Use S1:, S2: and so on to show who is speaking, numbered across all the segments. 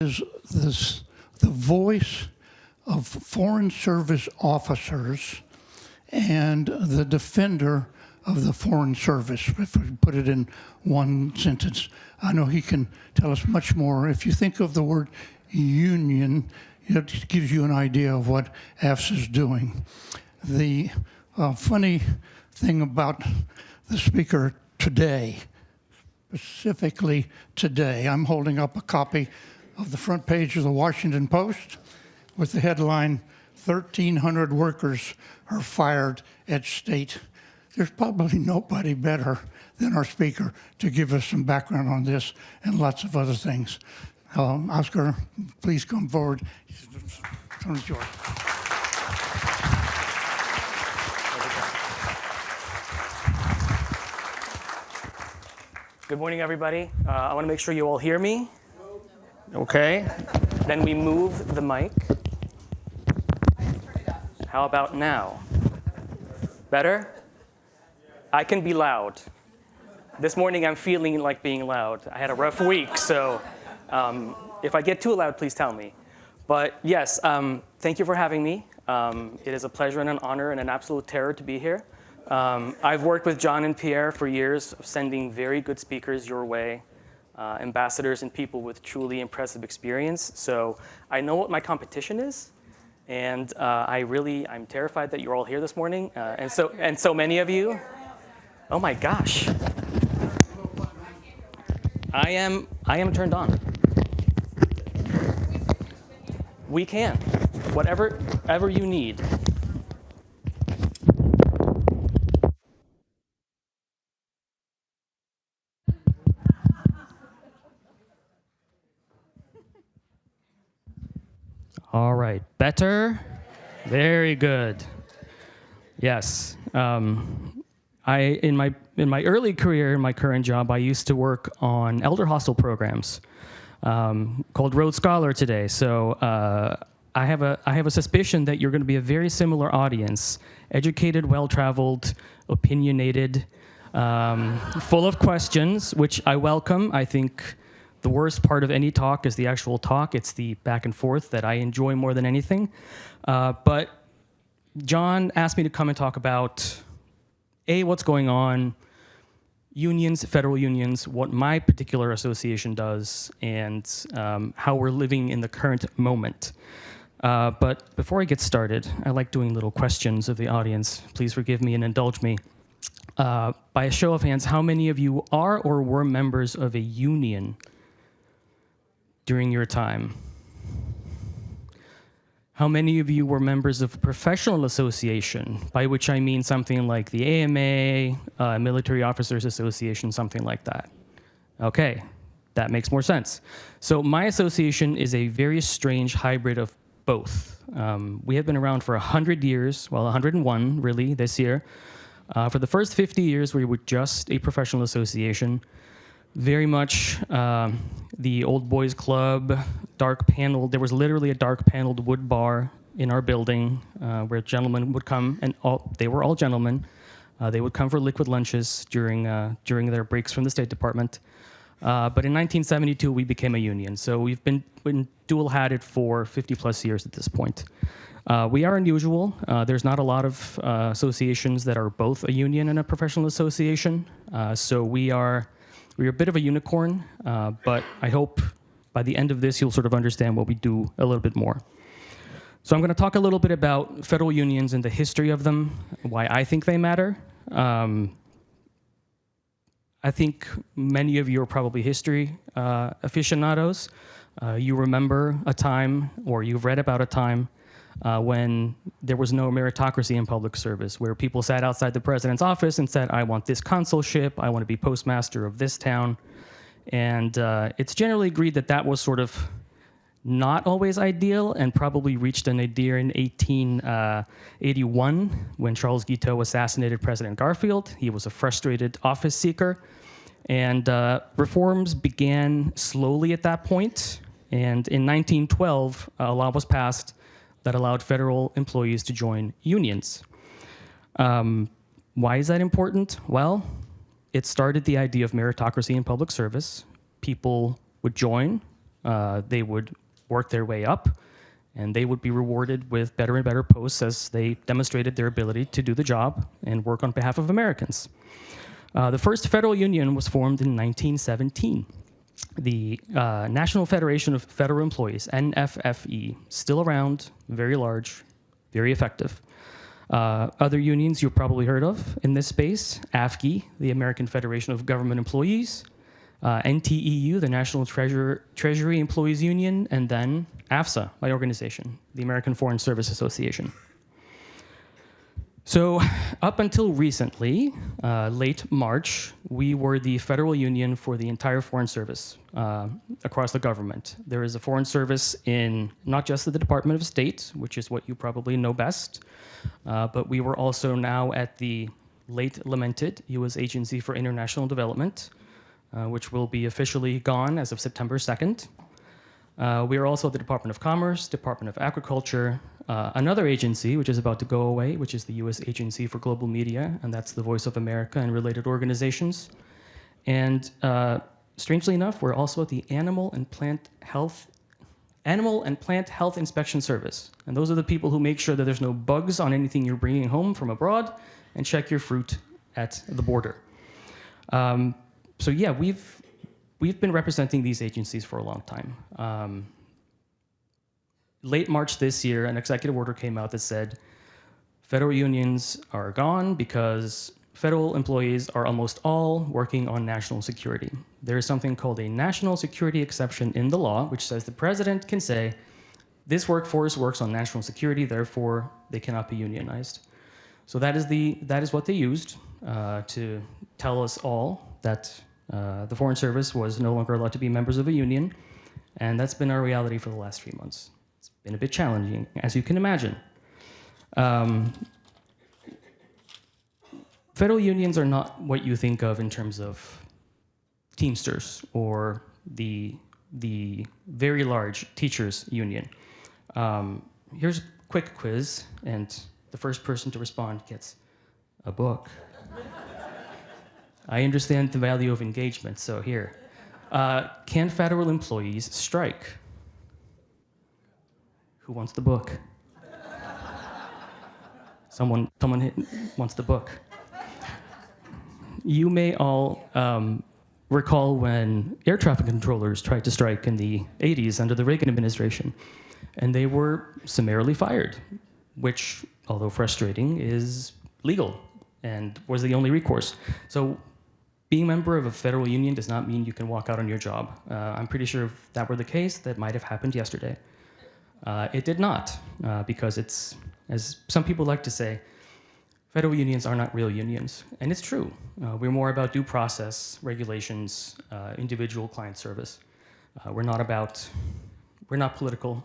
S1: is the voice of Foreign Service officers and the defender of the Foreign Service, if we put it in one sentence. I know he can tell us much more. If you think of the word union, it gives you an idea of what AFS is doing. The funny thing about the speaker today, specifically today, I'm holding up a copy of the front page of the Washington Post with the headline, 1,300 workers are fired at State. There's probably nobody better than our speaker to give us some background on this and lots of other things. Oscar, please come forward. Turn is yours.
S2: Good morning, everybody. I want to make sure you all hear me. Okay. Then we move the mic. How about now? Better? I can be loud. This morning I'm feeling like being loud. I had a rough week, so if I get too loud, please tell me. But yes, thank you for having me. It is a pleasure and an honor and an absolute terror to be here. I've worked with John and Pierre for years, sending very good speakers your way, ambassadors and people with truly impressive experience. So I know what my competition is, and I'm terrified that you're all here this morning, and so many of you. Oh my gosh. I am turned on. We can, whatever you need. All right, better? Very good. Yes. In my early career, in my current job, I used to work on elder hostel programs called Rhodes Scholar today. So I have a suspicion that you're going to be a very similar audience: educated, well-traveled, opinionated, full of questions, which I welcome. I think the worst part of any talk is the actual talk. It's the back and forth that I enjoy more than anything. But John asked me to come and talk about what's going on, unions, federal unions, what my particular association does, and how we're living in the current moment. But before I get started, I like doing little questions of the audience. Please forgive me and indulge me. By a show of hands, how many of you are or were members of a union during your time? How many of you were members of a professional association, by which I mean something like the AMA, Military Officers Association, something like that? Okay, that makes more sense. So my association is a very strange hybrid of both. We have been around for 100 years, well, 101 really this year. For the first 50 years, we were just a professional association. Very much the old boys club, dark panel. There was literally a dark paneled wood bar in our building where gentlemen would come, and they were all gentlemen. They would come for liquid lunches during their breaks from the State Department. But in 1972, we became a union. So we've been dual-hatted for 50 plus years at this point. We are unusual. There's not a lot of associations that are both a union and a professional association. So we're a bit of a unicorn, but I hope by the end of this you'll sort of understand what we do a little bit more. So I'm going to talk a little bit about federal unions and the history of them, why I think they matter. I think many of you are probably history aficionados. You remember a time, or you've read about a time, when there was no meritocracy in public service, where people sat outside the president's office and said, I want this consulship, I want to be postmaster of this town. And it's generally agreed that that was sort of not always ideal, and probably reached a nadir in 1881 when Charles Guiteau assassinated President Garfield. He was a frustrated office seeker. And reforms began slowly at that point. And in 1912, a law was passed that allowed federal employees to join unions. Why is that important? Well, it started the idea of meritocracy in public service. People would join, they would work their way up, and they would be rewarded with better and better posts as they demonstrated their ability to do the job and work on behalf of Americans. The first federal union was formed in 1917. The National Federation of Federal Employees, NFFE, still around, very large, very effective. Other unions you've probably heard of in this space: AFGE, the American Federation of Government Employees, NTEU, the National Treasury Employees Union, and then AFSA, my organization, the American Foreign Service Association. So up until recently, late March, we were the federal union for the entire Foreign Service across the government. There is a Foreign Service in not just the Department of State, which is what you probably know best, but we were also now at the late lamented U.S. Agency for International Development, which will be officially gone as of September 2nd. We are also the Department of Commerce, Department of Agriculture, another agency which is about to go away, which is the U.S. Agency for Global Media, and that's the Voice of America and related organizations. And strangely enough, we're also at the Animal and Plant Health Inspection Service. And those are the people who make sure that there's no bugs on anything you're bringing home from abroad and check your fruit at the border. So yeah, we've been representing these agencies for a long time. Late March this year, an executive order came out that said federal unions are gone because federal employees are almost all working on national security. There is something called a national security exception in the law, which says the president can say, this workforce works on national security, therefore they cannot be unionized. So that is what they used to tell us all that the Foreign Service was no longer allowed to be members of a union, and that's been our reality for the last 3 months. It's been a bit challenging, as you can imagine. Federal unions are not what you think of in terms of Teamsters or the very large teachers union. Here's a quick quiz, and the first person to respond gets a book. I understand the value of engagement, so here. Can federal employees strike? Who wants the book? Someone wants the book. You may all recall when air traffic controllers tried to strike in the 80s under the Reagan administration, and they were summarily fired, which, although frustrating, is legal and was the only recourse. So being a member of a federal union does not mean you can walk out on your job. I'm pretty sure if that were the case, that might have happened yesterday. It did not, because it's, as some people like to say, federal unions are not real unions. And it's true. We're more about due process, regulations, individual client service. We're not political.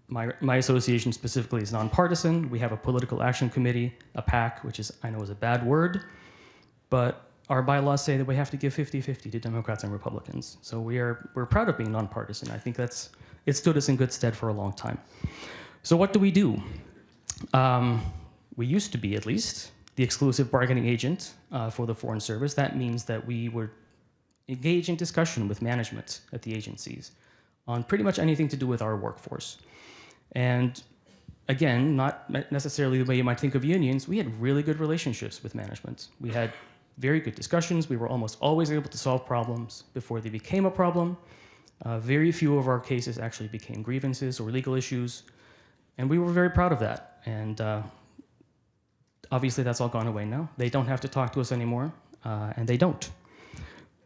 S2: My association specifically is nonpartisan. We have a political action committee, a PAC, which I know is a bad word, but our bylaws say that we have to give 50-50 to Democrats and Republicans. So we're proud of being nonpartisan. I think it stood us in good stead for a long time. So what do? We used to be, at least, the exclusive bargaining agent for the Foreign Service. That means that we would engage in discussion with management at the agencies on pretty much anything to do with our workforce. And again, not necessarily the way you might think of unions, we had really good relationships with management. We had very good discussions. We were almost always able to solve problems before they became a problem. Very few of our cases actually became grievances or legal issues, and we were very proud of that. And obviously that's all gone away now. They don't have to talk to us anymore, and they don't.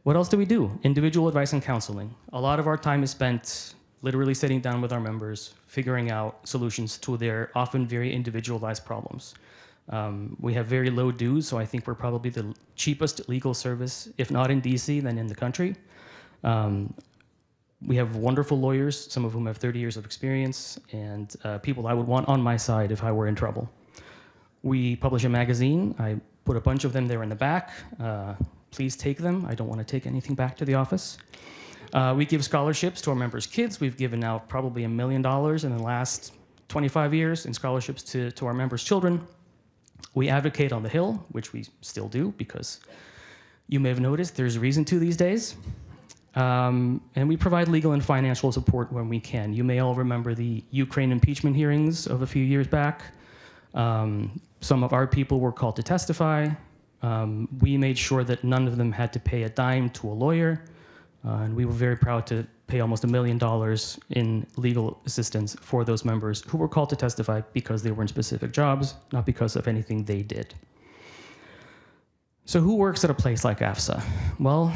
S2: What else do we do? Individual advice and counseling. A lot of our time is spent literally sitting down with our members, figuring out solutions to their often very individualized problems. We have very low dues, so I think we're probably the cheapest legal service, if not in DC, then in the country. We have wonderful lawyers, some of whom have 30 years of experience, and people I would want on my side if I were in trouble. We publish a magazine. I put a bunch of them there in the back. Please take them. I don't want to take anything back to the office. We give scholarships to our members' kids. We've given out probably $1 million in the last 25 years in scholarships to our members' children. We advocate on the Hill, which we still do because you may have noticed there's reason to these days. And we provide legal and financial support when we can. You may all remember the Ukraine impeachment hearings of a few years back. Some of our people were called to testify. We made sure that none of them had to pay a dime to a lawyer. And we were very proud to pay almost $1 million in legal assistance for those members who were called to testify because they were in specific jobs, not because of anything they did. So who works at a place like AFSA? Well,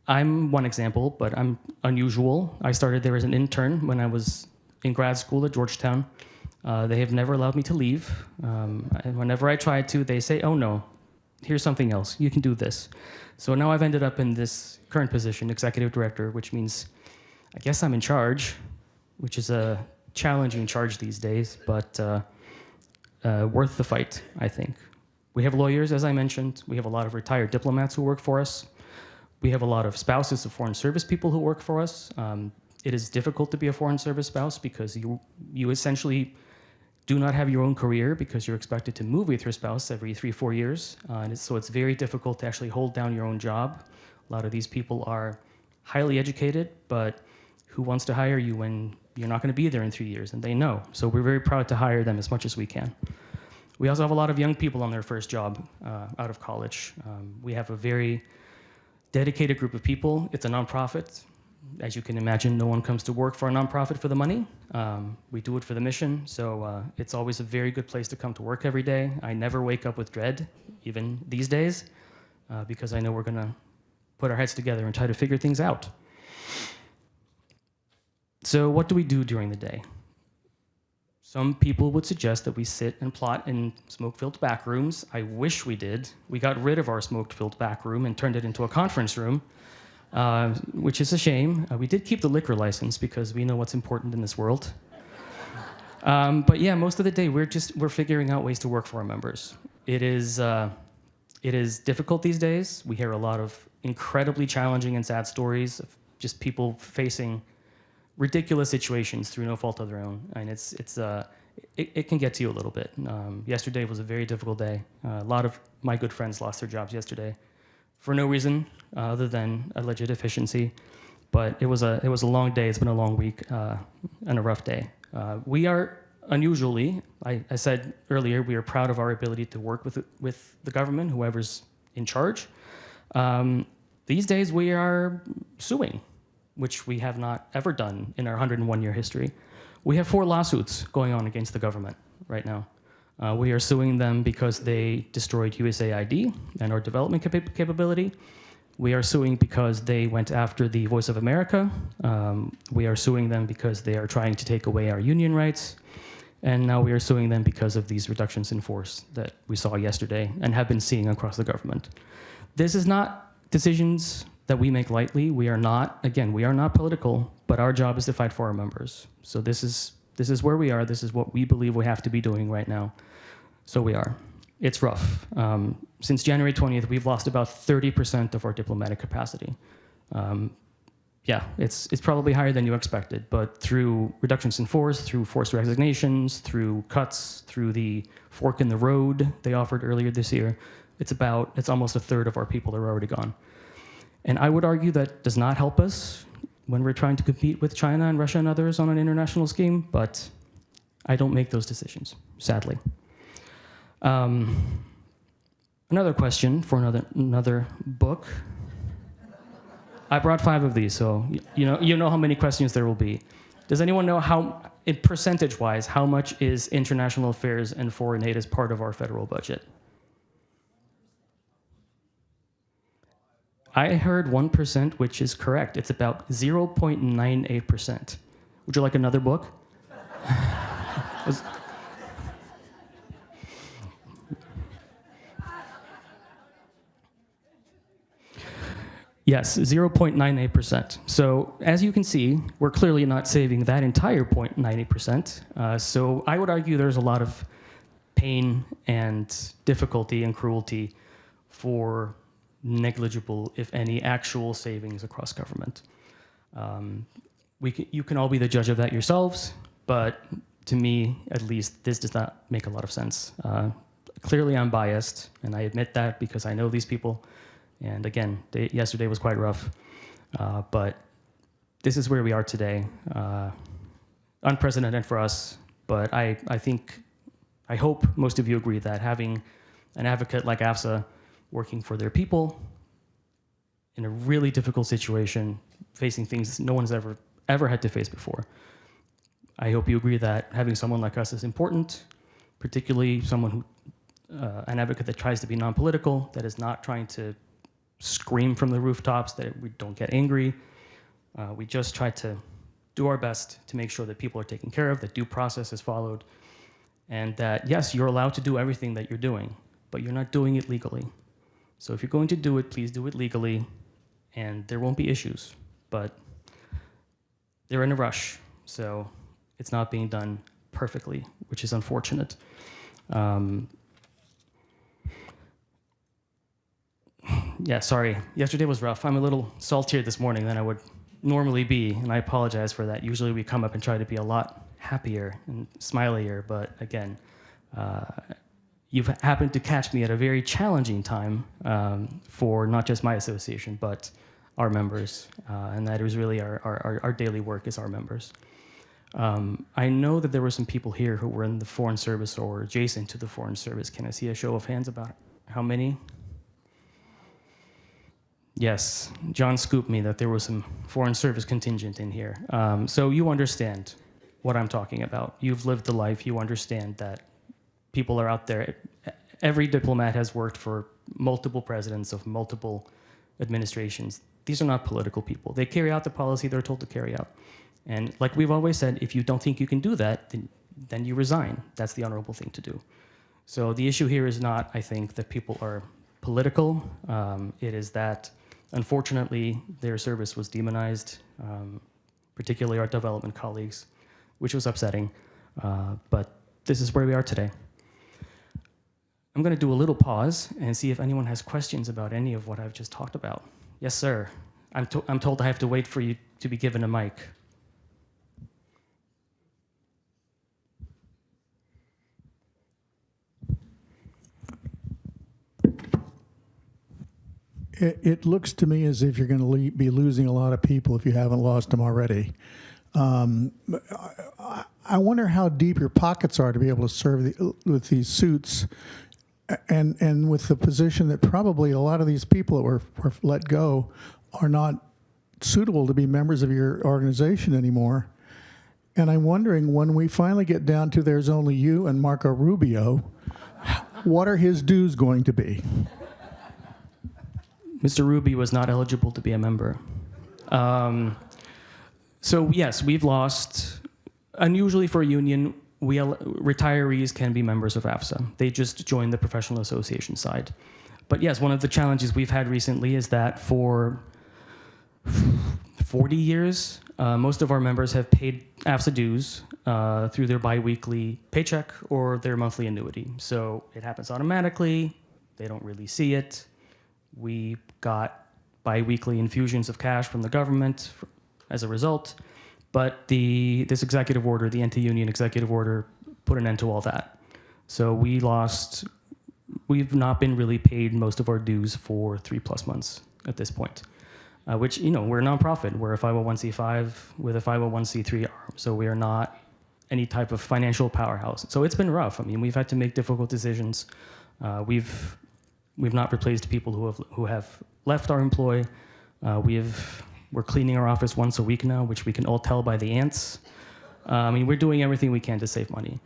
S2: I'm one example, but I'm unusual. I started there as an intern when I was in grad school at Georgetown. They have never allowed me to leave. And whenever I tried to, they say, oh no, here's something else. You can do this. So now I've ended up in this current position, executive director, which means I guess I'm in charge, which is a challenging charge these days, but worth the fight, I think. We have lawyers, as I mentioned. We have a lot of retired diplomats who work for us. We have a lot of spouses of foreign service people who work for us. It is difficult to be a foreign service spouse because you essentially do not have your own career because you're expected to move with your spouse every 3-4 years. So it's very difficult to actually hold down your own job. A lot of these people are highly educated, but who wants to hire you when you're not going to be there in 3 years? And they know. So we're very proud to hire them as much as we can. We also have a lot of young people on their first job out of college. We have a very dedicated group of people. It's a nonprofit. As you can imagine, no one comes to work for a nonprofit for the money. We do it for the mission, so it's always a very good place to come to work every day. I never wake up with dread, even these days, because I know we're gonna put our heads together and try to figure things out. So what do we do during the day? Some people would suggest that we sit and plot in smoke-filled back rooms. I wish we did. We got rid of our smoke-filled back room and turned it into a conference room, which is a shame. We did keep the liquor license because we know what's important in this world. But yeah, most of the day we're figuring out ways to work for our members. It is difficult these days. We hear a lot of incredibly challenging and sad stories of just people facing ridiculous situations through no fault of their own, and it can get to you a little bit. Yesterday was a very difficult day. A lot of my good friends lost their jobs yesterday for no reason other than alleged efficiency. But it was a long day. It's been a long week and a rough day. We are unusually, I said earlier, we are proud of our ability to work with the government, whoever's in charge. These days we are suing, which we have not ever done in our 101-year history. We have 4 lawsuits going on against the government right now. We are suing them because they destroyed USAID and our development capability. We are suing because they went after the Voice of America. We are suing them because they are trying to take away our union rights. And now we are suing them because of these reductions in force that we saw yesterday and have been seeing across the government. This is not decisions that we make lightly. We are not political, but our job is to fight for our members. So this is where we are. This is what we believe we have to be doing right now. So we are. It's rough. Since January 20th, we've lost about 30% of our diplomatic capacity. Yeah, it's probably higher than you expected, but through reductions in force, through forced resignations, through cuts, through the fork in the road they offered earlier this year, it's almost a third of our people are already gone. And I would argue that does not help us when we're trying to compete with China and Russia and others on an international scheme, but I don't make those decisions, sadly. Another question for another book. I brought 5 of these, so you know how many questions there will be. Does anyone know how, in percentage-wise, how much is international affairs and foreign aid as part of our federal budget? I heard 1%, which is correct. It's about 0.98%. Would you like another book? Yes, 0.98%. So as you can see, we're clearly not saving that entire 0.98%. So I would argue there's a lot of pain and difficulty and cruelty for negligible, if any, actual savings across government. You can all be the judge of that yourselves, but to me, at least, this does not make a lot of sense. Clearly, I'm biased, and I admit that because I know these people. And again, yesterday was quite rough. But this is where we are today. Unprecedented for us, but I hope most of you agree that having an advocate like AFSA working for their people in a really difficult situation, facing things no one's ever had to face before. I hope you agree that having someone like us is important, particularly someone who, an advocate that tries to be non-political, that is not trying to scream from the rooftops, that we don't get angry. We just try to do our best to make sure that people are taken care of, that due process is followed, and that, yes, you're allowed to do everything that you're doing, but you're not doing it legally. So if you're going to do it, please do it legally, and there won't be issues. But they're in a rush, so it's not being done perfectly, which is unfortunate. Yeah, sorry. Yesterday was rough. I'm a little saltier this morning than I would normally be, and I apologize for that. Usually we come up and try to be a lot happier and smilier, but again, you've happened to catch me at a very challenging time for not just my association, but our members, and that is really our daily work is our members. I know that there were some people here who were in the Foreign Service or adjacent to the Foreign Service. Can I see a show of hands about how many? Yes, John scooped me that there was some Foreign Service contingent in here. So you understand what I'm talking about. You've lived the life. You understand that people are out there. Every diplomat has worked for multiple presidents of multiple administrations. These are not political people. They carry out the policy they're told to carry out. And like we've always said, if you don't think you can do that, then you resign. That's the honorable thing to do. So the issue here is not, I think, that people are political. It is that, unfortunately, their service was demonized, particularly our development colleagues, which was upsetting. But this is where we are today. I'm going to do a little pause and see if anyone has questions about any of what I've just talked about. Yes, sir. I'm told I have to wait for you to be given a mic.
S3: It looks to me as if you're going to be losing a lot of people if you haven't lost them already. I wonder how deep your pockets are to be able to serve with these suits, and with the position that probably a lot of these people that were let go are not suitable to be members of your organization anymore. And I'm wondering, when we finally get down to there's only you and Marco Rubio, what are his dues going to be?
S2: Mr. Ruby was not eligible to be a member. So yes, we've lost. Unusually for a union, retirees can be members of AFSA. They just join the professional association side. But yes, one of the challenges we've had recently is that for 40 years, most of our members have paid AFSA dues through their biweekly paycheck or their monthly annuity. So it happens automatically. They don't really see it. We got biweekly infusions of cash from the government as a result, but this executive order, the anti-union executive order, put an end to all that. So we've not been really paid most of our dues for 3+ months at this point, which, we're a nonprofit. We're a 501c5 with a 501c3 arm, so we are not any type of financial powerhouse. So it's been rough. I mean, we've had to make difficult decisions. We've not replaced people who have left our employ. We're cleaning our office once a week now, which we can all tell by the ants. We're doing everything we can to save money.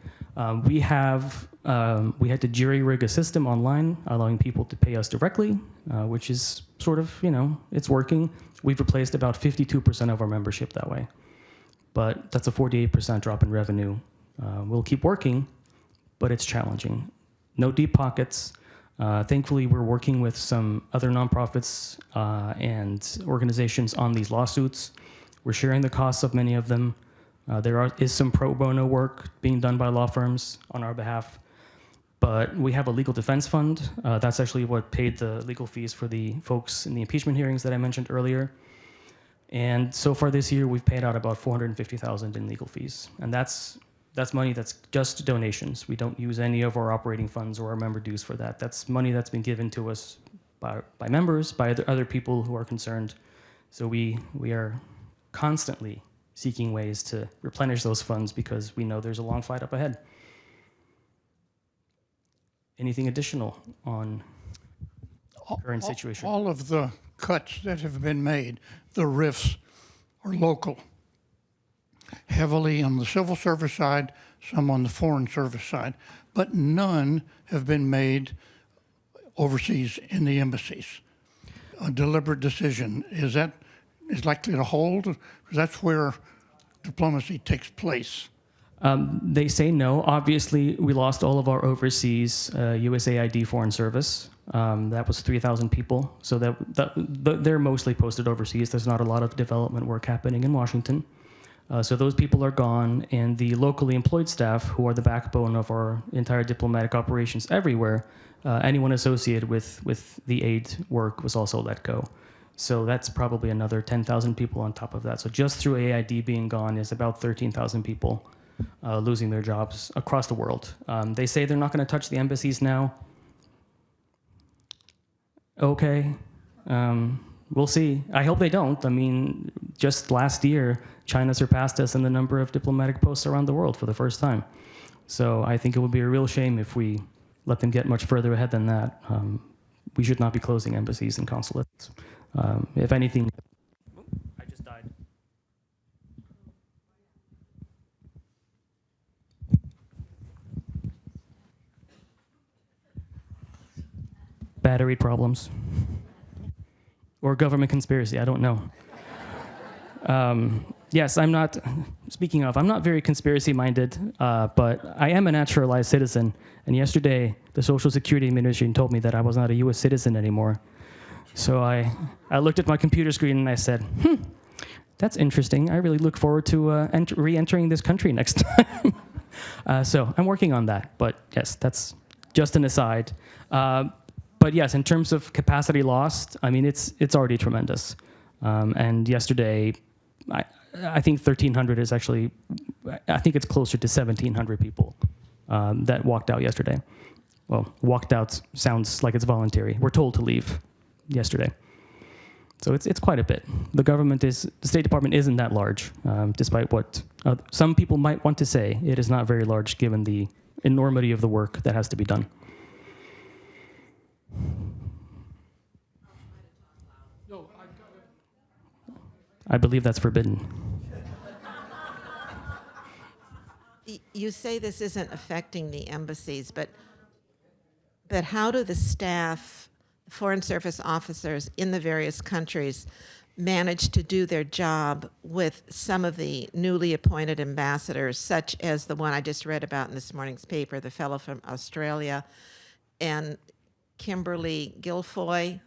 S2: We had to jury-rig a system online, allowing people to pay us directly, which is sort of, it's working. We've replaced about 52% of our membership that way. But that's a 48% drop in revenue. We'll keep working, but it's challenging. No deep pockets. Thankfully, we're working with some other nonprofits and organizations on these lawsuits. We're sharing the costs of many of them. There is some pro bono work being done by law firms on our behalf. But we have a legal defense fund. That's actually what paid the legal fees for the folks in the impeachment hearings that I mentioned earlier. And so far this year, we've paid out about $450,000 in legal fees. And that's money that's just donations. We don't use any of our operating funds or our member dues for that. That's money that's been given to us by members, by other people who are concerned So we are constantly seeking ways to replenish those funds because we know there's a long fight up ahead. Anything additional on current situation?
S1: All of the cuts that have been made, the RIFs, are local. Heavily on the civil service side, some on the foreign service side, but none have been made overseas in the embassies. A deliberate decision, is likely to hold? Because that's where diplomacy takes place.
S2: They say no. Obviously, we lost all of our overseas USAID foreign service. That was 3,000 people. So they're mostly posted overseas. There's not a lot of development work happening in Washington. So those people are gone, and the locally employed staff, who are the backbone of our entire diplomatic operations everywhere, anyone associated with the aid work was also let go. So that's probably another 10,000 people on top of that. So just through AID being gone is about 13,000 people losing their jobs across the world. They say they're not going to touch the embassies now. Okay. We'll see. I hope they don't. I mean, just last year, China surpassed us in the number of diplomatic posts around the world for the first time. So I think it would be a real shame if we let them get much further ahead than that. We should not be closing embassies and consulates. If anything, I just died. Battery problems. Or government conspiracy, I don't know. Yes, I'm not very conspiracy-minded, but I am a naturalized citizen. And yesterday, the Social Security Administration told me that I was not a U.S. citizen anymore. So I looked at my computer screen and I said, that's interesting. I really look forward to re-entering this country next time. So I'm working on that. But yes, that's just an aside. But yes, in terms of capacity lost, I mean, it's already tremendous. And yesterday, I think 1,300 is actually, I think it's closer to 1,700 people that walked out yesterday. Well, walked out sounds like it's voluntary. We're told to leave yesterday. So it's quite a bit. The State Department isn't that large, despite what some people might want to say. It is not very large given the enormity of the work that has to be done. I believe that's forbidden.
S4: You say this isn't affecting the embassies, but how do the staff, Foreign Service officers in the various countries manage to do their job with some of the newly appointed ambassadors, such as the one I just read about in this morning's paper, the fellow from Australia, and Kimberly Guilfoyle,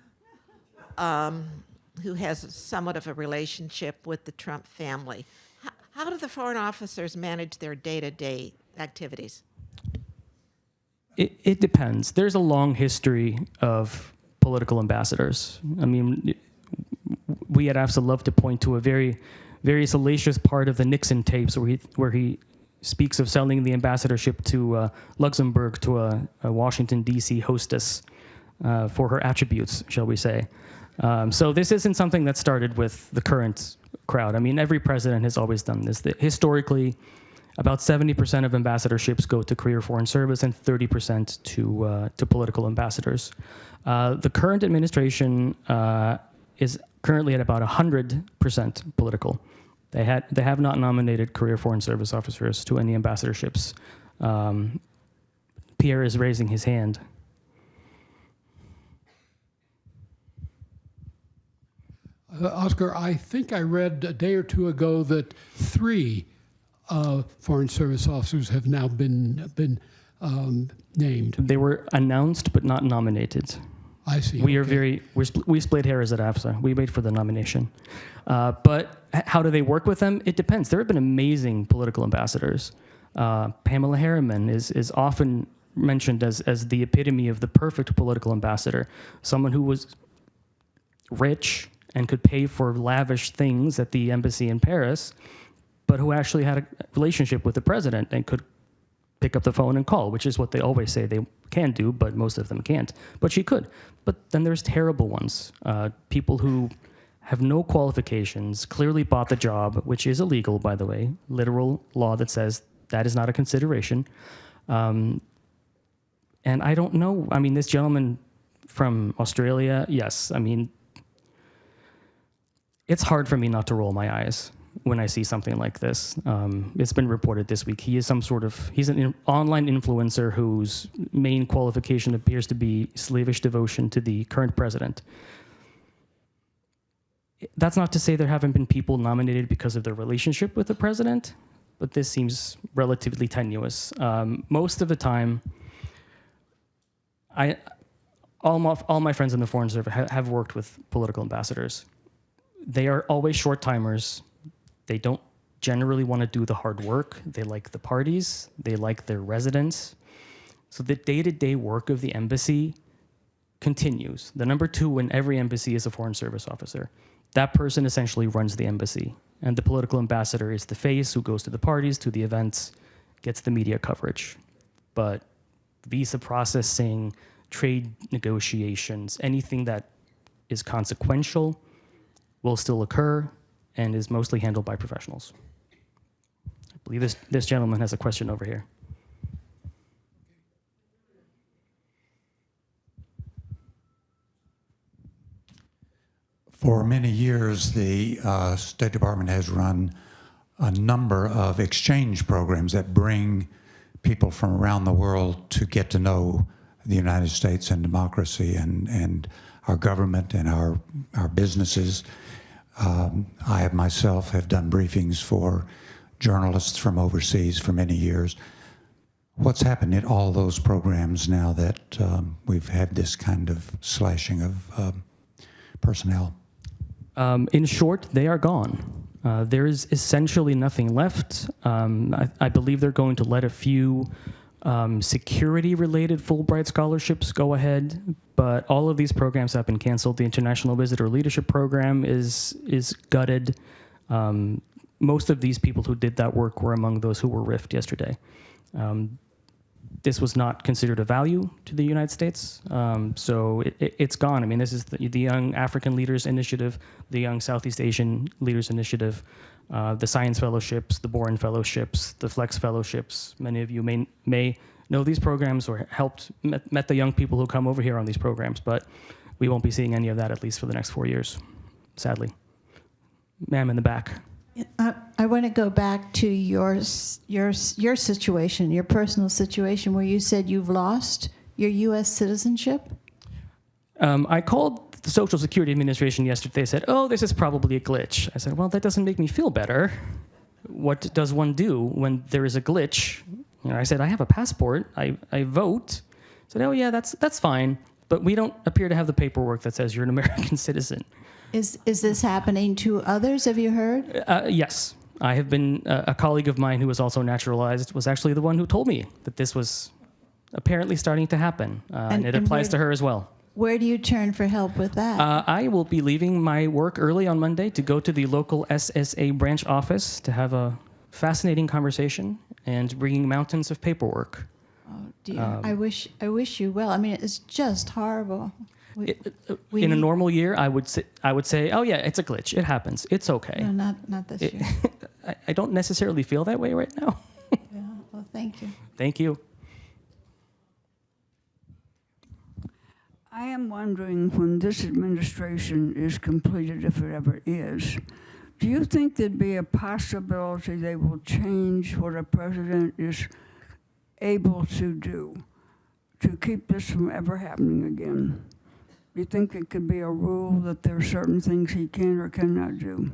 S4: who has somewhat of a relationship with the Trump family? How do the foreign officers manage their day-to-day activities?
S2: It depends. There's a long history of political ambassadors. I mean, we at AFSA love to point to a very, very salacious part of the Nixon tapes where he speaks of selling the ambassadorship to Luxembourg to a Washington, D.C. hostess for her attributes, shall we say. So this isn't something that started with the current crowd. I mean, every president has always done this. Historically, about 70% of ambassadorships go to career foreign service and 30% to political ambassadors. The current administration is currently at about 100% political. They have not nominated career foreign service officers to any ambassadorships. Pierre is raising his hand.
S5: Oscar, I think I read a day or two ago that 3 Foreign Service officers have now been named.
S2: They were announced but not nominated.
S5: I see.
S2: We split hairs at AFSA. We wait for the nomination. But how do they work with them? It depends. There have been amazing political ambassadors. Pamela Harriman is often mentioned as the epitome of the perfect political ambassador, someone who was rich and could pay for lavish things at the embassy in Paris, but who actually had a relationship with the president and could pick up the phone and call, which is what they always say they can do, but most of them can't. But she could. But then there's terrible ones, people who have no qualifications, clearly bought the job, which is illegal, by the way, literal law that says that is not a consideration. And I don't know. I mean, this gentleman from Australia, yes. I mean, it's hard for me not to roll my eyes when I see something like this. It's been reported this week. He's an online influencer whose main qualification appears to be slavish devotion to the current president. That's not to say there haven't been people nominated because of their relationship with the president, but this seems relatively tenuous. Most of the time, all my friends in the Foreign Service have worked with political ambassadors. They are always short timers. They don't generally want to do the hard work. They like the parties. They like their residents. So the day-to-day work of the embassy continues. The number two in every embassy is a Foreign Service officer. That person essentially runs the embassy. And the political ambassador is the face who goes to the parties, to the events, gets the media coverage. But visa processing, trade negotiations, anything that is consequential will still occur and is mostly handled by professionals. I believe this gentleman has a question over here.
S6: For many years, the State Department has run a number of exchange programs that bring people from around the world to get to know the United States and democracy and our government and our businesses. I myself have done briefings for journalists from overseas for many years. What's happened in all those programs now that we've had this kind of slashing of personnel?
S2: In short, they are gone. There is essentially nothing left. I believe they're going to let a few security-related Fulbright scholarships go ahead, but all of these programs have been canceled. The International Visitor Leadership Program is gutted. Most of these people who did that work were among those who were riffed yesterday. This was not considered a value to the United States, so it's gone. I mean, this is the Young African Leaders Initiative, the Young Southeast Asian Leaders Initiative, the Science Fellowships, the Boren Fellowships, the Flex Fellowships. Many of you may know these programs or met the young people who come over here on these programs, but we won't be seeing any of that at least for the next 4 years, sadly. Ma'am in the back.
S7: I want to go back to your situation, your personal situation, where you said you've lost your U.S. citizenship.
S2: I called the Social Security Administration yesterday. They said, "Oh, this is probably a glitch." I said, "Well, that doesn't make me feel better. What does one do when there is a glitch?" You know, I said, "I have a passport. I vote." I said, "Oh, yeah, that's fine, but we don't appear to have the paperwork that says you're an American citizen."
S7: Is this happening to others? Have you heard?
S2: Yes. I have been, a colleague of mine who was also naturalized was actually the one who told me that this was apparently starting to happen, and it applies to her as well.
S7: Where do you turn for help with that?
S2: I will be leaving my work early on Monday to go to the local SSA branch office to have a fascinating conversation and bringing mountains of paperwork.
S7: Oh dear, I wish you well. I mean, it's just horrible.
S2: In a normal year, I would say, "Oh yeah, it's a glitch. It happens. It's okay."
S7: No, not this year.
S2: I don't necessarily feel that way right now.
S7: Yeah, well, thank you.
S2: Thank you.
S8: I am wondering, when this administration is completed, if it ever is, do you think there'd be a possibility they will change what a president is able to do to keep this from ever happening again? Do you think it could be a rule that there are certain things he can or cannot do?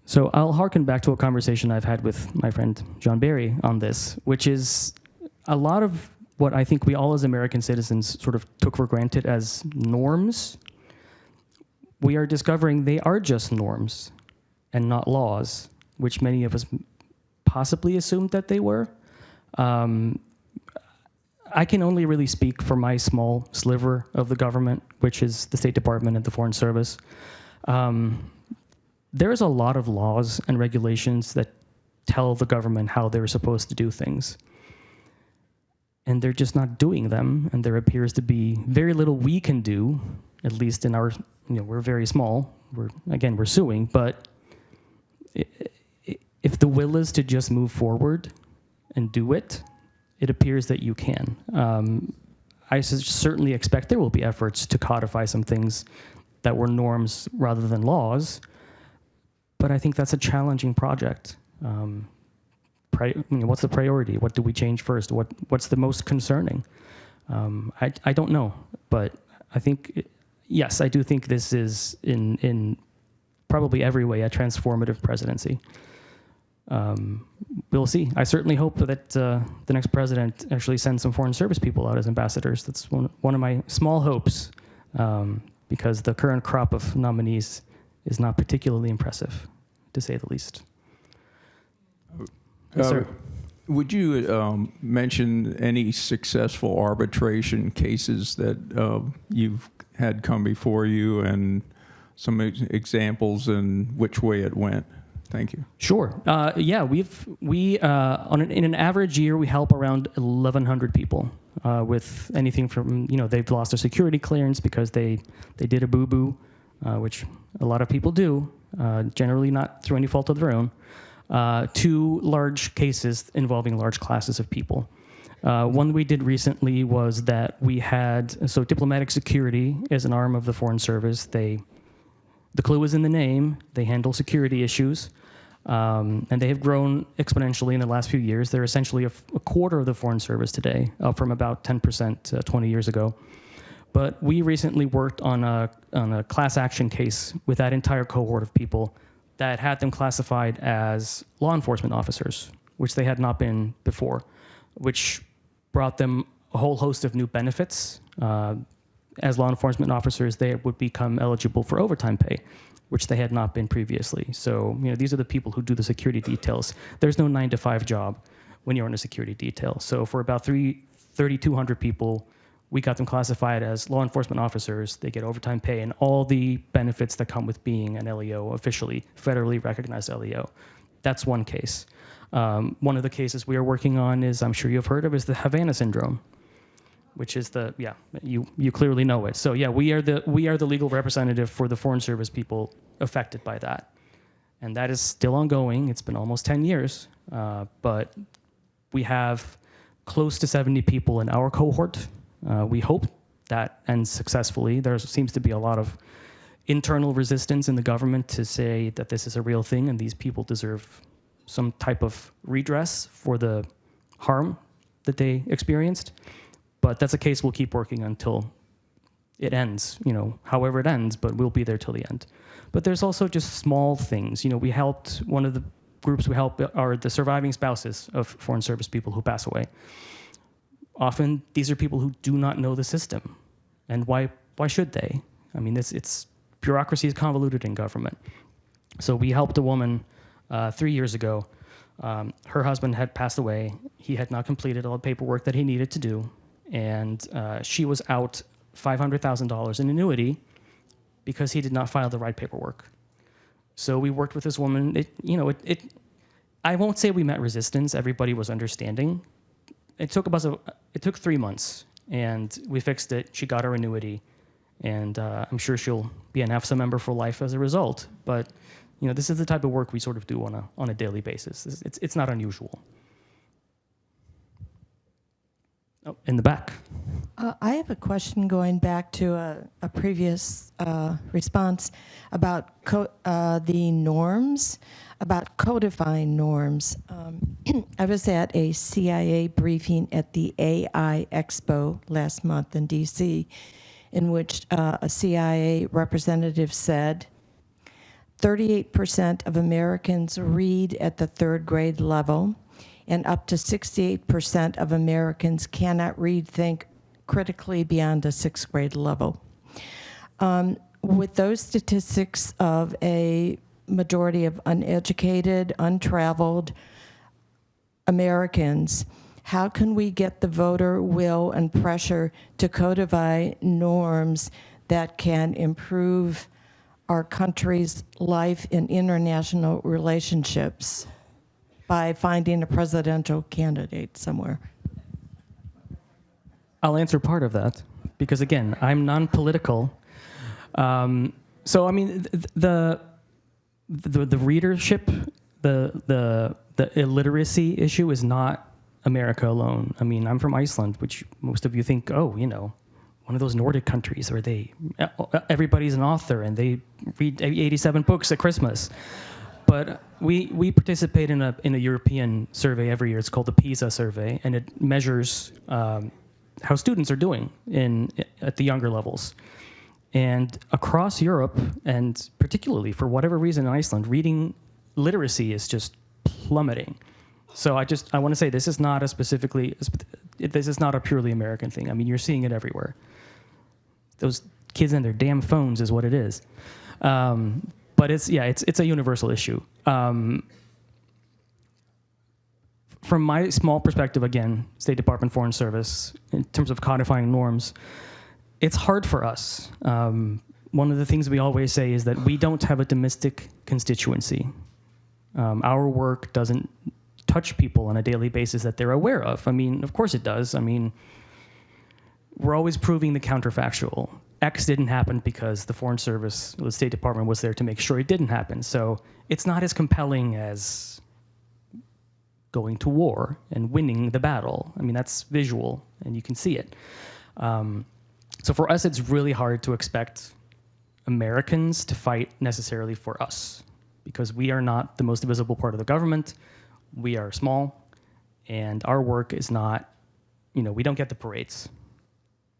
S2: So I'll harken back to a conversation I've had with my friend John Barry on this, which is a lot of what I think we all as American citizens sort of took for granted as norms. We are discovering they are just norms and not laws, which many of us possibly assumed that they were. I can only really speak for my small sliver of the government, which is the State Department and the Foreign Service. There's a lot of laws and regulations that tell the government how they're supposed to do things. and they're just not doing them, and there appears to be very little we can do, at least in our, we're very small. We're suing, but if the will is to just move forward and do it, it appears that you can. I certainly expect there will be efforts to codify some things that were norms rather than laws, but I think that's a challenging project. What's the priority? What do we change first? What's the most concerning? I don't know, but I think, yes, I do think this is in probably every way a transformative presidency. We'll see. I certainly hope that the next president actually sends some foreign service people out as ambassadors. That's one of my small hopes, because the current crop of nominees is not particularly impressive, to say the least. Yes, sir.
S9: Would you mention any successful arbitration cases that you've had come before you, and some examples and which way it went? Thank you.
S2: Sure. Yeah, in an average year, we help around 1,100 people with anything from, they've lost a security clearance because they did a boo-boo, which a lot of people do, generally not through any fault of their own, to large cases involving large classes of people. One we did recently was that we had, diplomatic security is an arm of the Foreign Service. The clue is in the name. They handle security issues, and they have grown exponentially in the last few years. They're essentially a quarter of the Foreign Service today, up from about 10% 20 years ago. But we recently worked on a class action case with that entire cohort of people that had them classified as law enforcement officers, which they had not been before, which brought them a whole host of new benefits. As law enforcement officers, they would become eligible for overtime pay, which they had not been previously. So, these are the people who do the security details. There's no 9-to-5 job when you're in a security detail. So for about 3,200 people, we got them classified as law enforcement officers. They get overtime pay and all the benefits that come with being an LEO, officially federally recognized LEO. That's one case. One of the cases we are working on is, I'm sure you've heard of, is the Havana syndrome, which is you clearly know it. So yeah, we are the legal representative for the Foreign Service people affected by that. And that is still ongoing. It's been almost 10 years, but we have close to 70 people in our cohort. We hope that ends successfully. There seems to be a lot of internal resistance in the government to say that this is a real thing and these people deserve some type of redress for the harm that they experienced. But that's a case we'll keep working until it ends, however it ends, but we'll be there till the end. But there's also just small things. We helped, one of the groups we help are the surviving spouses of Foreign Service people who pass away. Often, these are people who do not know the system. And why should they? I mean, it's bureaucracy is convoluted in government. So we helped a woman 3 years ago. Her husband had passed away. He had not completed all the paperwork that he needed to do. And she was out $500,000 in annuity because he did not file the right paperwork. So we worked with this woman. I won't say we met resistance. Everybody was understanding. It took 3 months, and we fixed it. She got her annuity, and I'm sure she'll be an AFSA member for life as a result. But this is the type of work we sort of do on a daily basis. It's not unusual. Oh, in the back.
S7: I have a question going back to a previous response about the norms, about codifying norms. I was at a CIA briefing at the AI Expo last month in DC, in which a CIA representative said 38% of Americans read at the 3rd grade level, and up to 68% of Americans cannot read, think critically beyond the 6th grade level. With those statistics of a majority of uneducated, untraveled Americans, how can we get the voter will and pressure to codify norms that can improve our country's life in international relationships by finding a presidential candidate somewhere?
S2: I'll answer part of that because, again, I'm non-political. So, I mean, the readership, the illiteracy issue is not America alone. I mean, I'm from Iceland, which most of you think, oh, you know, one of those Nordic countries where everybody's an author and they read 87 books at Christmas. But we participate in a European survey every year. It's called the PISA survey, and it measures how students are doing at the younger levels. And across Europe, and particularly for whatever reason in Iceland, reading literacy is just plummeting. So I want to say this is not a purely American thing. I mean, you're seeing it everywhere. Those kids and their damn phones is what it is. But it's a universal issue. From my small perspective, again, State Department, Foreign Service, in terms of codifying norms, it's hard for us. One of the things we always say is that we don't have a domestic constituency. Our work doesn't touch people on a daily basis that they're aware of. I mean, of course it does. I mean, we're always proving the counterfactual. X didn't happen because the Foreign Service, the State Department was there to make sure it didn't happen. So it's not as compelling as going to war and winning the battle. I mean, that's visual, and you can see it. So for us, it's really hard to expect Americans to fight necessarily for us because we are not the most visible part of the government. We are small, and our work is not, we don't get the parades,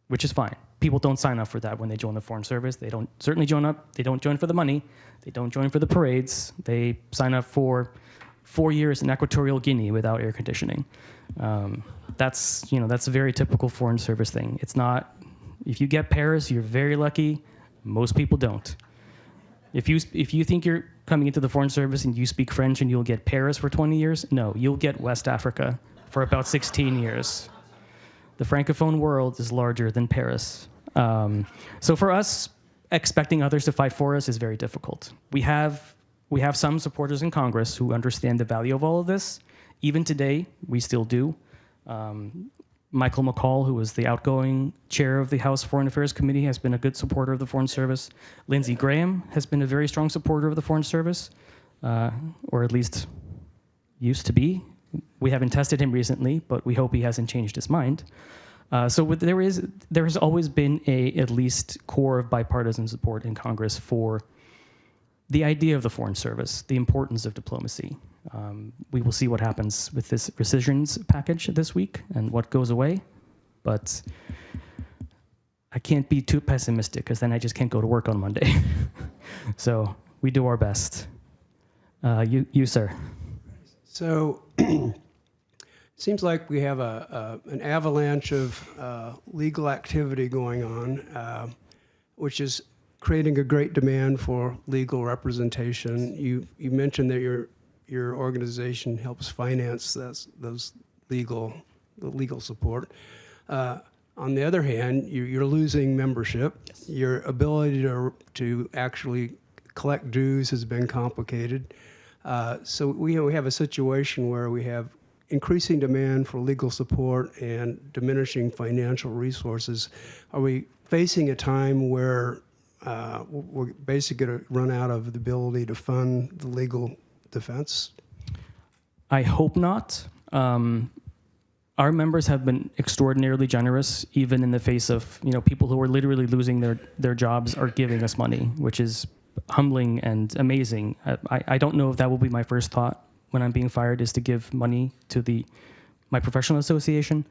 S2: which is fine. People don't sign up for that when they join the Foreign Service. They don't certainly join up. They don't join for the money. They don't join for the parades. They sign up for 4 years in Equatorial Guinea without air conditioning. That's a very typical Foreign Service thing. It's not, if you get Paris, you're very lucky. Most people don't. If you think you're coming into the Foreign Service and you speak French and you'll get Paris for 20 years, no, you'll get West Africa for about 16 years. The Francophone world is larger than Paris. So for us, expecting others to fight for us is very difficult. We have some supporters in Congress who understand the value of all of this. Even today, we still do. Michael McCall, who was the outgoing chair of the House Foreign Affairs Committee, has been a good supporter of the Foreign Service. Lindsey Graham has been a very strong supporter of the Foreign Service, or at least used to be. We haven't tested him recently, but we hope he hasn't changed his mind. So there has always been at least core of bipartisan support in Congress for the idea of the Foreign Service, the importance of diplomacy. We will see what happens with this rescissions package this week and what goes away, but I can't be too pessimistic because then I just can't go to work on Monday. So we do our best. You sir.
S10: So seems like we have an avalanche of legal activity going on, which is creating a great demand for legal representation. You mentioned that your organization helps finance the legal support. On the other hand, you're losing membership. Yes. Your ability to actually collect dues has been complicated. So we have a situation where we have increasing demand for legal support and diminishing financial resources. Are we facing a time where we're basically going to run out of the ability to fund the legal defense?
S2: I hope not. Our members have been extraordinarily generous, even in the face of people who are literally losing their jobs are giving us money, which is humbling and amazing. I don't know if that will be my first thought when I'm being fired, is to give money to my professional association.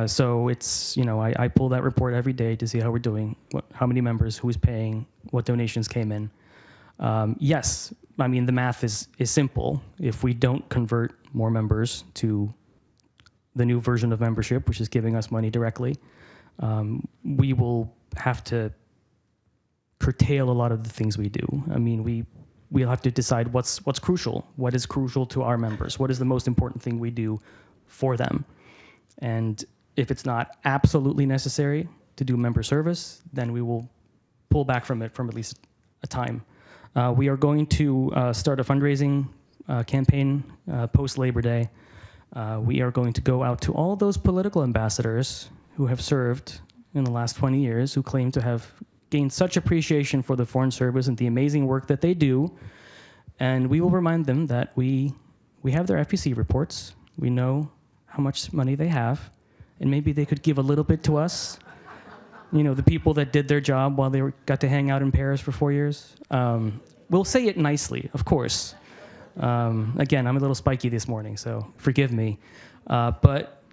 S2: So it's, I pull that report every day to see how we're doing, how many members, who's paying, what donations came in. Yes, I mean, the math is simple. If we don't convert more members to the new version of membership, which is giving us money directly, we will have to curtail a lot of the things we do. I mean, we'll have to decide what's crucial, what is crucial to our members, what is the most important thing we do for them. And if it's not absolutely necessary to do member service, then we will pull back from it from at least a time. We are going to start a fundraising campaign post-Labor Day. We are going to go out to all those political ambassadors who have served in the last 20 years who claim to have gained such appreciation for the Foreign Service and the amazing work that they do. And we will remind them that we have their FEC reports. We know how much money they have, and maybe they could give a little bit to us. You know, the people that did their job while they got to hang out in Paris for 4 years. We'll say it nicely, of course. Again, I'm a little spiky this morning, so forgive me. But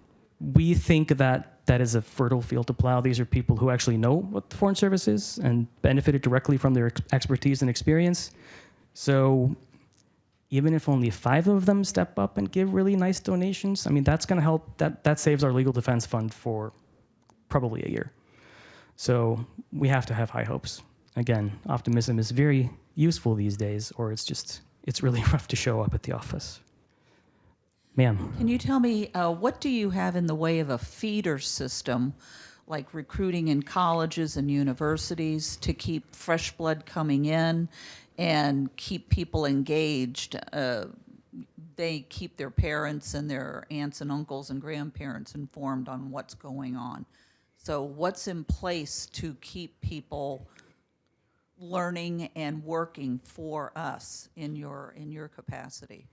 S2: we think that that is a fertile field to plow. These are people who actually know what the Foreign Service is and benefited directly from their expertise and experience. So even if only 5 of them step up and give really nice donations, I mean, that's going to help. That saves our legal defense fund for probably a year. So we have to have high hopes. Again, optimism is very useful these days, or it's really rough to show up at the office. Ma'am.
S11: Can you tell me, what do you have in the way of a feeder system, like recruiting in colleges and universities to keep fresh blood coming in and keep people engaged? They keep their parents and their aunts and uncles and grandparents informed on what's going on. So what's in place to keep people learning and working for us in your capacity?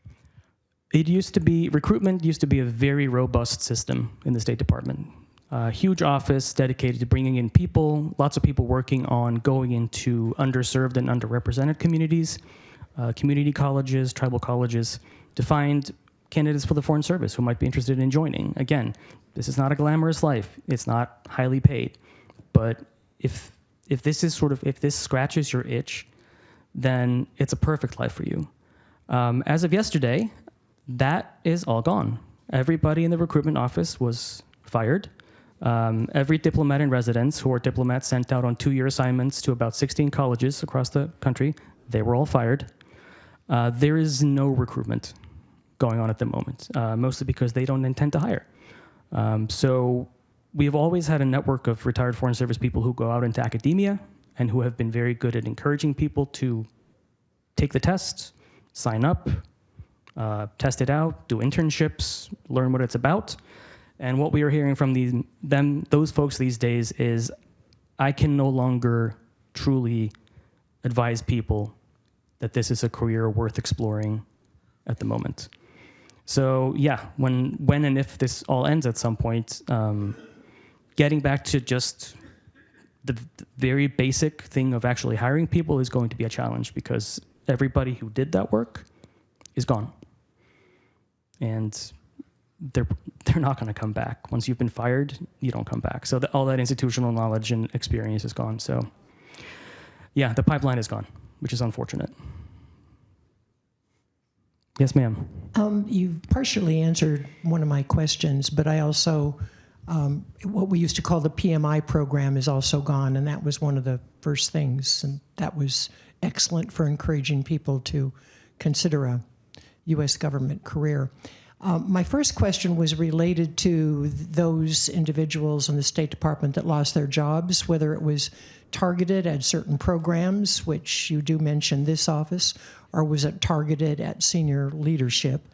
S2: Recruitment used to be a very robust system in the State Department. A huge office dedicated to bringing in people, lots of people working on going into underserved and underrepresented communities, community colleges, tribal colleges, to find candidates for the Foreign Service who might be interested in joining. Again, this is not a glamorous life. It's not highly paid. But if this scratches your itch, then it's a perfect life for you. As of yesterday, that is all gone. Everybody in the recruitment office was fired. Every diplomat in residence who are diplomats sent out on 2-year assignments to about 16 colleges across the country, they were all fired. There is no recruitment going on at the moment, mostly because they don't intend to hire. So we've always had a network of retired Foreign Service people who go out into academia and who have been very good at encouraging people to take the tests, sign up, test it out, do internships, learn what it's about. And what we are hearing from those folks these days is, I can no longer truly advise people that this is a career worth exploring at the moment. So yeah, when and if this all ends at some point, getting back to just the very basic thing of actually hiring people is going to be a challenge, because everybody who did that work is gone. And they're not going to come back. Once you've been fired, you don't come back. So all that institutional knowledge and experience is gone. So yeah, the pipeline is gone, which is unfortunate. Yes, ma'am.
S12: You've partially answered one of my questions, but I also, what we used to call the PMI program is also gone, and that was one of the first things, and that was excellent for encouraging people to consider a U.S. government career. My first question was related to those individuals in the State Department that lost their jobs, whether it was targeted at certain programs, which you do mention this office, or was it targeted at senior leadership?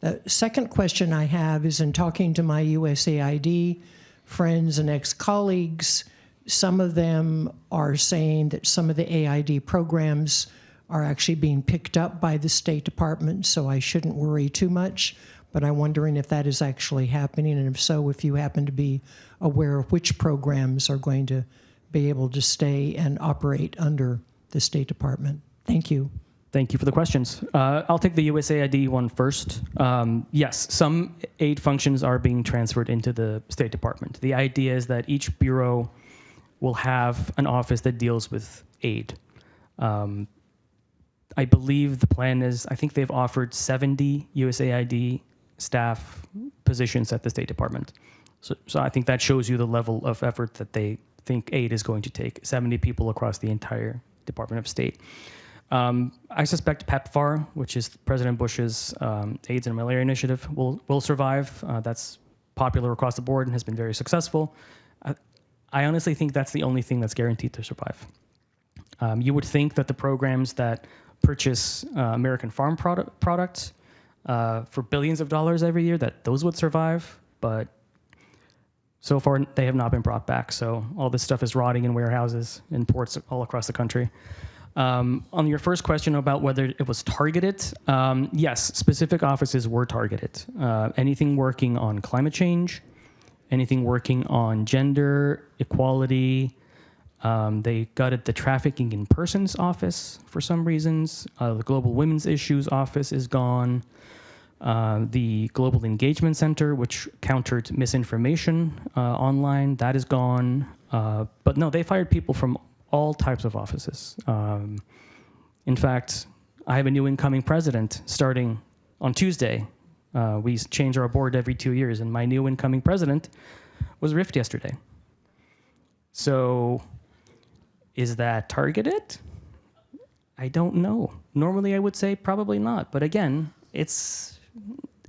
S12: The second question I have is, in talking to my USAID friends and ex-colleagues, some of them are saying that some of the AID programs are actually being picked up by the State Department, so I shouldn't worry too much. But I'm wondering if that is actually happening, and if so, if you happen to be aware of which programs are going to be able to stay and operate under the State Department. Thank you.
S2: Thank you for the questions. I'll take the USAID one first. Yes, some aid functions are being transferred into the State Department. The idea is that each bureau will have an office that deals with aid. I believe the plan is, I think they've offered 70 USAID staff positions at the State Department. So I think that shows you the level of effort that they think aid is going to take, 70 people across the entire Department of State. I suspect PEPFAR, which is President Bush's AIDS and Malaria Initiative, will survive. That's popular across the board and has been very successful. I honestly think that's the only thing that's guaranteed to survive. You would think that the programs that purchase American farm products for billions of dollars every year, that those would survive, but So far, they have not been brought back. So all this stuff is rotting in warehouses in ports all across the country. On your first question about whether it was targeted, yes, specific offices were targeted. Anything working on climate change, anything working on gender equality. They gutted the Trafficking in Persons office for some reasons. The Global Women's Issues office is gone. The Global Engagement Center, which countered misinformation online, that is gone. But no, they fired people from all types of offices. In fact, I have a new incoming president starting on Tuesday. We change our board every 2 years, and my new incoming president was riffed yesterday. So, is that targeted? I don't know. Normally, I would say probably not. But again,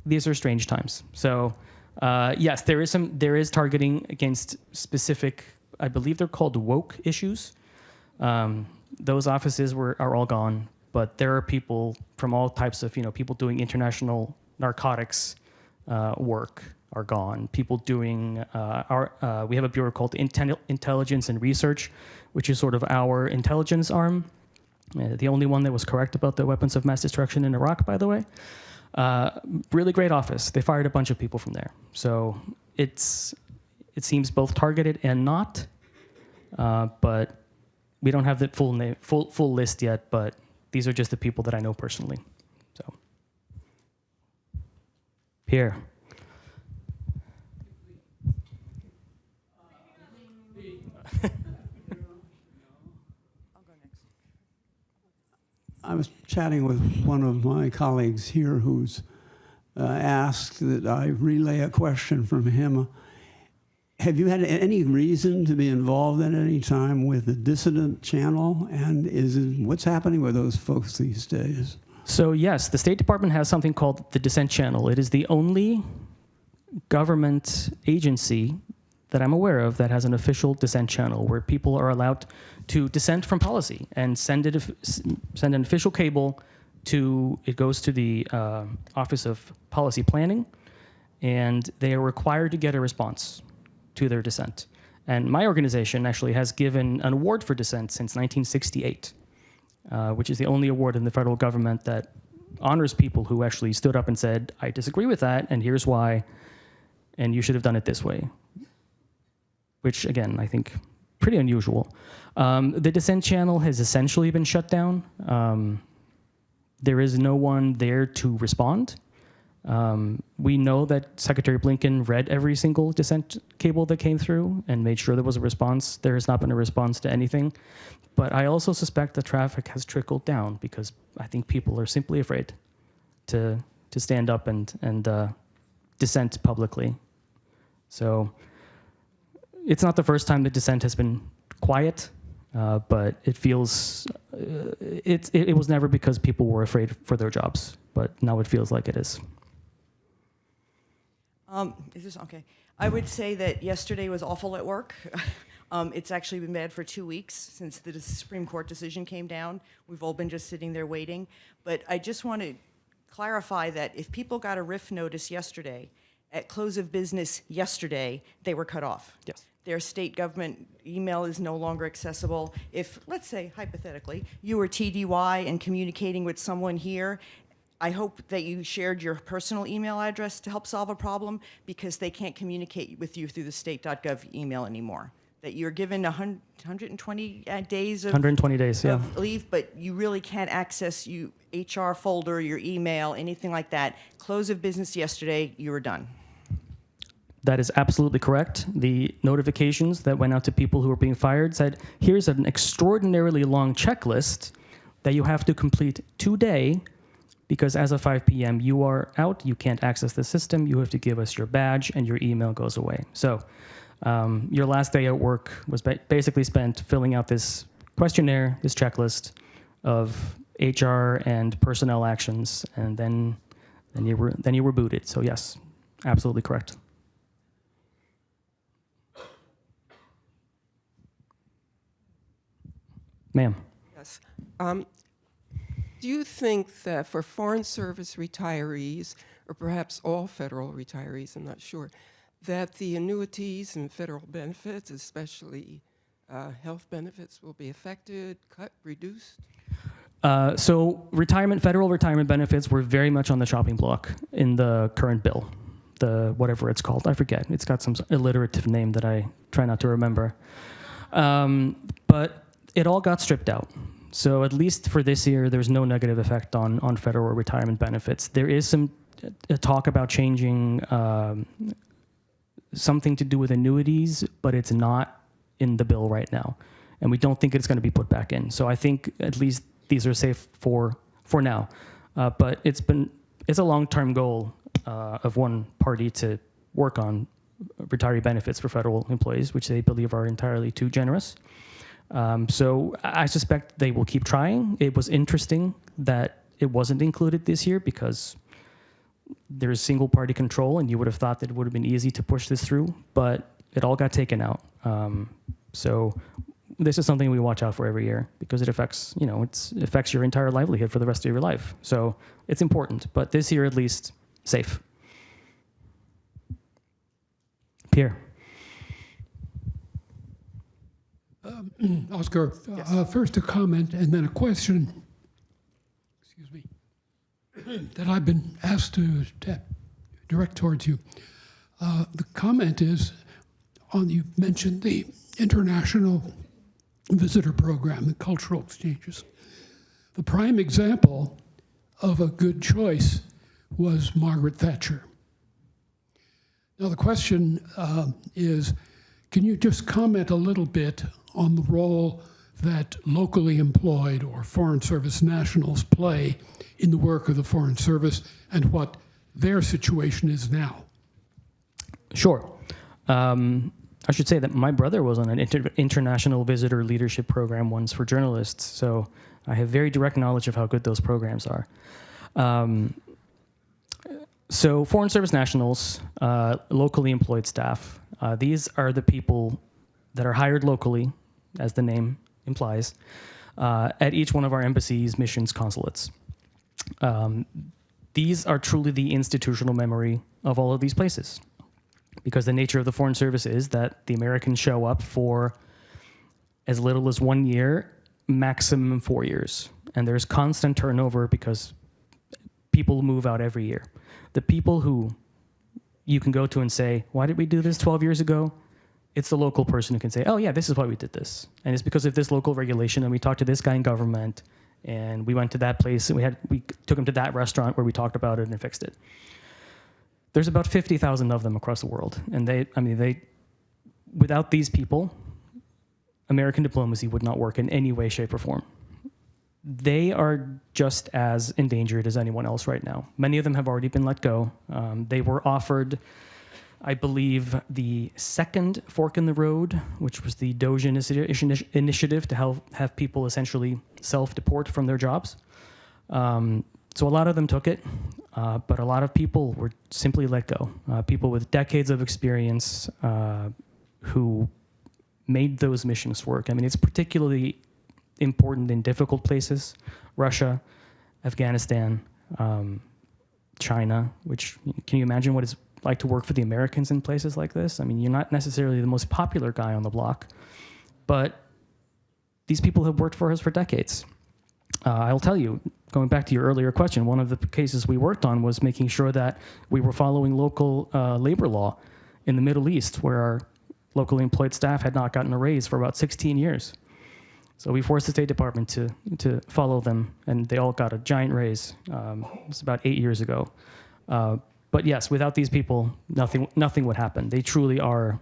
S2: these are strange times. So, yes, there is targeting against specific. I believe they're called woke issues. Those offices are all gone. But there are people from all types of people doing international narcotics work are gone. People doing we have a bureau called Intelligence and Research, which is sort of our intelligence arm. The only one that was correct about the weapons of mass destruction in Iraq, by the way. Really great office. They fired a bunch of people from there. So it seems both targeted and not. But we don't have the full list yet. But these are just the people that I know personally. So Pierre.
S13: I was chatting with one of my colleagues here who's asked that I relay a question from him. Have you had any reason to be involved at any time with the dissident channel? And what's happening with those folks these days?
S2: So yes, the State Department has something called the Dissent Channel. It is the only government agency that I'm aware of that has an official dissent channel where people are allowed to dissent from policy and send an official cable it goes to the Office of Policy Planning, and they are required to get a response to their dissent. And my organization actually has given an award for dissent since 1968, which is the only award in the federal government that honors people who actually stood up and said, I disagree with that, and here's why, and you should have done it this way. Which, again, I think pretty unusual. The dissent channel has essentially been shut down. There is no one there to respond. We know that Secretary Blinken read every single dissent cable that came through and made sure there was a response. There has not been a response to anything. But I also suspect the traffic has trickled down because I think people are simply afraid to stand up and dissent publicly. So it's not the first time the dissent has been quiet, but it feels it was never because people were afraid for their jobs, but now it feels like it is.
S14: Is this okay? I would say that yesterday was awful at work. It's actually been bad for 2 weeks since the Supreme Court decision came down. We've all been just sitting there waiting. But I just want to clarify that if people got a RIF notice yesterday, at close of business yesterday, they were cut off.
S2: Yes.
S14: Their state government email is no longer accessible. If, let's say, hypothetically, you were TDY and communicating with someone here, I hope that you shared your personal email address to help solve a problem because they can't communicate with you through the state.gov email anymore. That you're given 120 days of
S2: 120 days, yeah.
S14: of leave, but you really can't access your HR folder, your email, anything like that. Close of business yesterday, you were done.
S2: That is absolutely correct. The notifications that went out to people who were being fired said, here's an extraordinarily long checklist that you have to complete today because as of 5 p.m. you are out, you can't access the system, you have to give us your badge and your email goes away. So your last day at work was basically spent filling out this questionnaire, this checklist of HR and personnel actions, and then you were booted. So yes, absolutely correct. Ma'am.
S15: Yes. Do you think that for Foreign Service retirees, or perhaps all federal retirees, I'm not sure, that the annuities and federal benefits, especially health benefits, will be affected, cut, reduced?
S2: So federal retirement benefits were very much on the chopping block in the current bill, the whatever it's called. I forget. It's got some alliterative name that I try not to remember. But it all got stripped out. So at least for this year, there's no negative effect on federal retirement benefits. There is some talk about changing something to do with annuities, but it's not in the bill right now. And we don't think it's going to be put back in. So I think at least these are safe for now. But it's a long-term goal of one party to work on retiree benefits for federal employees, which they believe are entirely too generous. So I suspect they will keep trying. It was interesting that it wasn't included this year because there's single party control, and you would have thought that it would have been easy to push this through, but it all got taken out. So this is something we watch out for every year because it affects, it affects your entire livelihood for the rest of your life. So it's important, but this year at least, safe. Pierre.
S5: Oscar, first a comment and then a question, excuse me, that I've been asked to direct towards you. The comment is you mentioned the international visitor program, the cultural exchanges. The prime example of a good choice was Margaret Thatcher. Now the question is, can you just comment a little bit on the role that locally employed or Foreign Service nationals play in the work of the Foreign Service and what their situation is now?
S2: Sure. I should say that my brother was on an international visitor leadership program once for journalists, so I have very direct knowledge of how good those programs are. So Foreign Service nationals, locally employed staff, these are the people that are hired locally, as the name implies, at each one of our embassies, missions, consulates. These are truly the institutional memory of all of these places, because the nature of the Foreign Service is that the Americans show up for as little as 1 year, maximum 4 years. And there's constant turnover because people move out every year. The people who you can go to and say, why did we do this 12 years ago? It's the local person who can say, oh yeah, this is why we did this. And it's because of this local regulation, and we talked to this guy in government, and we went to that place, and we took him to that restaurant where we talked about it and fixed it. There's about 50,000 of them across the world. And without these people, American diplomacy would not work in any way, shape, or form. They are just as endangered as anyone else right now. Many of them have already been let go. They were offered, I believe, the second fork in the road, which was the Doge initiative to have people essentially self-deport from their jobs. So a lot of them took it, but a lot of people were simply let go. People with decades of experience who made those missions work. I mean, it's particularly important in difficult places: Russia, Afghanistan, China, which, can you imagine what it's like to work for the Americans in places like this? I mean, you're not necessarily the most popular guy on the block, but these people have worked for us for decades. I'll tell you, going back to your earlier question, one of the cases we worked on was making sure that we were following local labor law in the Middle East, where our locally employed staff had not gotten a raise for about 16 years. So we forced the State Department to follow them, and they all got a giant raise. It was about 8 years ago. But yes, without these people, nothing would happen. They truly are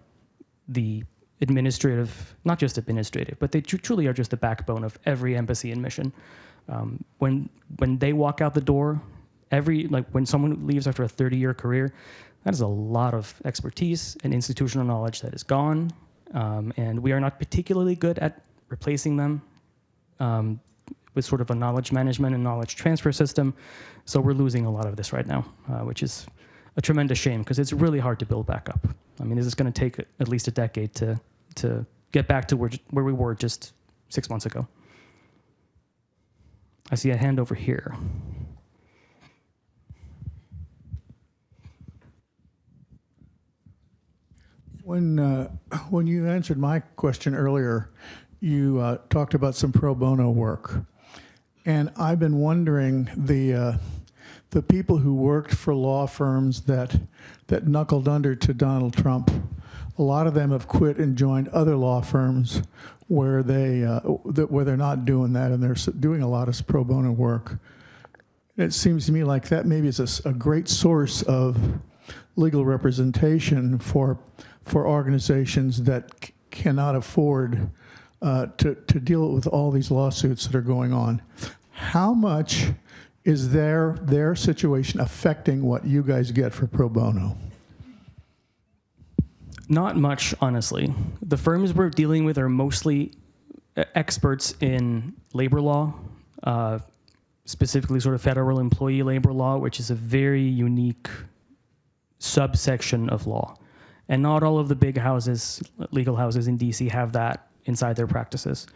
S2: the administrative, not just administrative, but they truly are just the backbone of every embassy and mission. When they walk out the door, when someone leaves after a 30-year career, that is a lot of expertise and institutional knowledge that is gone, and we are not particularly good at replacing them with sort of a knowledge management and knowledge transfer system. So we're losing a lot of this right now, which is a tremendous shame because it's really hard to build back up. I mean, this is going to take at least a decade to get back to where we were just 6 months ago. I see a hand over here.
S3: When you answered my question earlier, you talked about some pro bono work, and I've been wondering the people who worked for law firms that knuckled under to Donald Trump. A lot of them have quit and joined other law firms where they're not doing that, and they're doing a lot of pro bono work. It seems to me like that maybe is a great source of legal representation for organizations that cannot afford to deal with all these lawsuits that are going on. How much is their situation affecting what you guys get for pro bono?
S2: Not much, honestly. The firms we're dealing with are mostly experts in labor law, specifically sort of federal employee labor law, which is a very unique subsection of law. And not all of the big houses, legal houses in DC, have that inside their practices.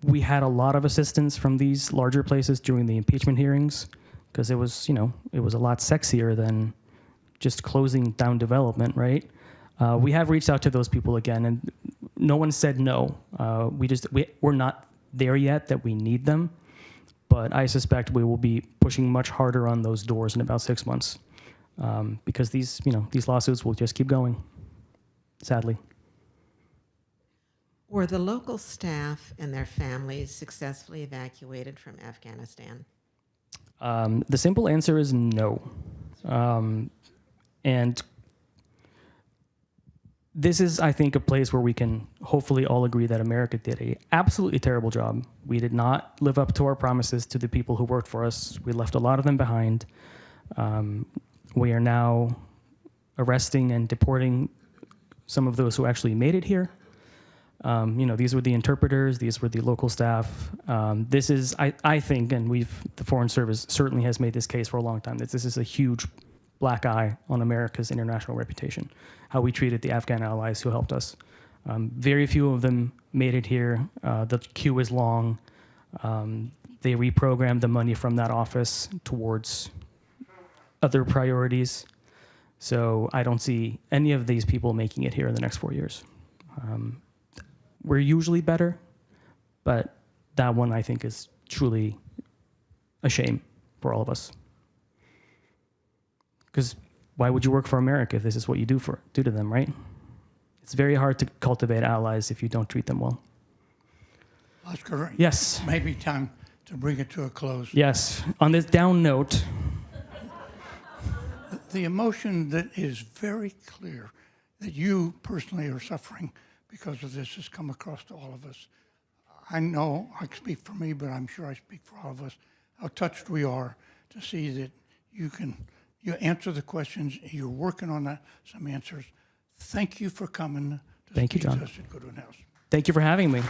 S2: We had a lot of assistance from these larger places during the impeachment hearings because it was a lot sexier than just closing down development, right? We have reached out to those people again, and no one said no. We're not there yet that we need them, but I suspect we will be pushing much harder on those doors in about 6 months. Because these lawsuits will just keep going, sadly.
S4: Were the local staff and their families successfully evacuated from Afghanistan?
S2: The simple answer is no. And this is, I think, a place where we can hopefully all agree that America did an absolutely terrible job. We did not live up to our promises to the people who worked for us. We left a lot of them behind. We are now arresting and deporting some of those who actually made it here. These were the interpreters, these were the local staff. This is, I think, and the Foreign Service certainly has made this case for a long time, that this is a huge black eye on America's international reputation, how we treated the Afghan allies who helped us. Very few of them made it here. The queue is long. They reprogrammed the money from that office towards other priorities. So I don't see any of these people making it here in the next 4 years. We're usually better, but that one I think is truly a shame for all of us. Because why would you work for America if this is what you do to them, right? It's very hard to cultivate allies if you don't treat them well.
S1: Oscar,
S2: yes.
S1: Maybe time to bring it to a close.
S2: Yes. On this down note,
S1: the emotion that is very clear that you personally are suffering because of this has come across to all of us. I know I speak for me, but I'm sure I speak for all of us, how touched we are to see that you answer the questions, you're working on some answers. Thank you for coming to
S2: Thank you,
S1: speak
S2: John.
S1: to us at Goodwin House.
S2: Thank you for having me.